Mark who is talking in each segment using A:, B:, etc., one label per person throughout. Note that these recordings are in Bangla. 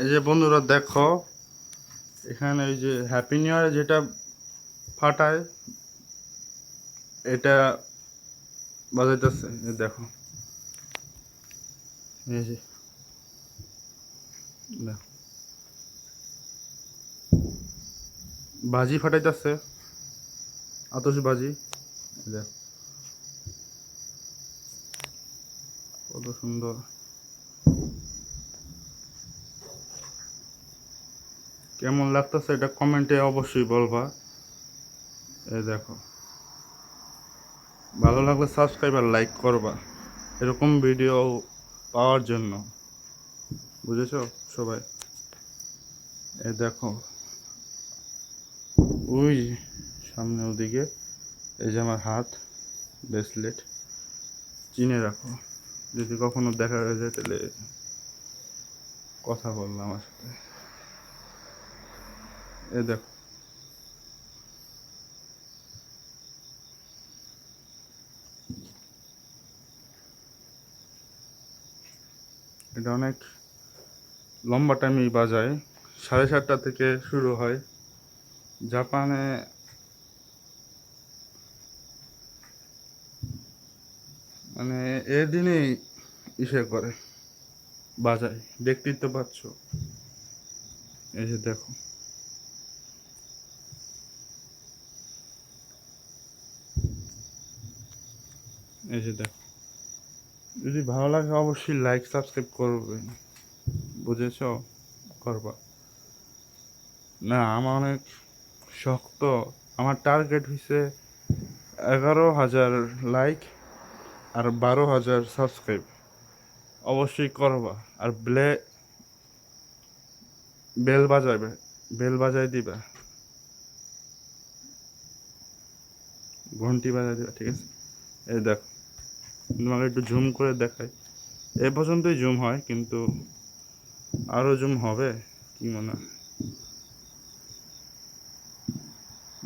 A: এই যে বন্ধুরা দেখো, এখানে এই যে হ্যাপি নিউ ইয়ার যেটা ফাটায় এটা বাজাইতেছে। দেখো, এই যে দেখো, বাজি ফাটাইতেছে, আতশবাজি। দেখো কত সুন্দর। কেমন লাগতেছে এটা কমেন্টে অবশ্যই বলবা। এই দেখো, ভালো লাগলে সাবস্ক্রাইব আর লাইক করবা এরকম ভিডিও পাওয়ার জন্য, বুঝেছো সবাই। এই দেখো, ওই সামনে ওদিকে এই যে আমার হাত ব্রেসলেট, চিনে রাখো। যদি কখনো দেখা হয়ে যায় তাহলে কথা বললাম আমার সাথে। এ দেখো, এটা অনেক লম্বা টাইমই বাজায়, 7:30 থেকে শুরু হয়। জাপানে মানে এদিনেই ইসে করে, বাজায়। দেখতেই তো পাচ্ছ, এই যে দেখো। এই যে দেখো, যদি ভালো লাগে অবশ্যই লাইক সাবস্ক্রাইব করবে, বুঝেছ, করবা। না আমার অনেক শক্ত, আমার টার্গেট হয়েছে 11,000 লাইক আর 12,000 সাবস্ক্রাইব। অবশ্যই করবা। আর বেল বাজাবে, বেল বাজাই দিবা, ঘন্টি বাজাই দিবা, ঠিক আছে। এই দেখো, তোমাকে একটু জুম করে দেখাই। এ পর্যন্তই জুম হয়, কিন্তু আরও জুম হবে কি মনে হয়?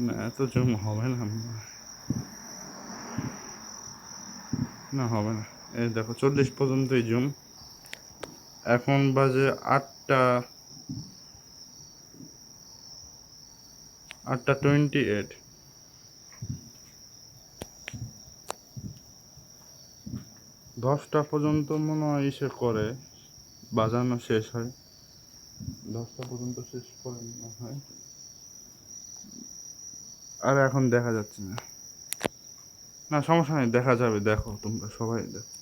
A: না, এত জুম হবে না মনে হয়। না, হবে না। এই দেখো, 40 পর্যন্তই জুম। এখন বাজে 8টা 28। 10টা পর্যন্ত মনে হয় ইসে করে, বাজানো শেষ হয়। 10টা পর্যন্ত শেষ করে মনে হয়। আর এখন দেখা যাচ্ছে না। না সমস্যা নেই, দেখা যাবে, দেখো তোমরা সবাই দেখো।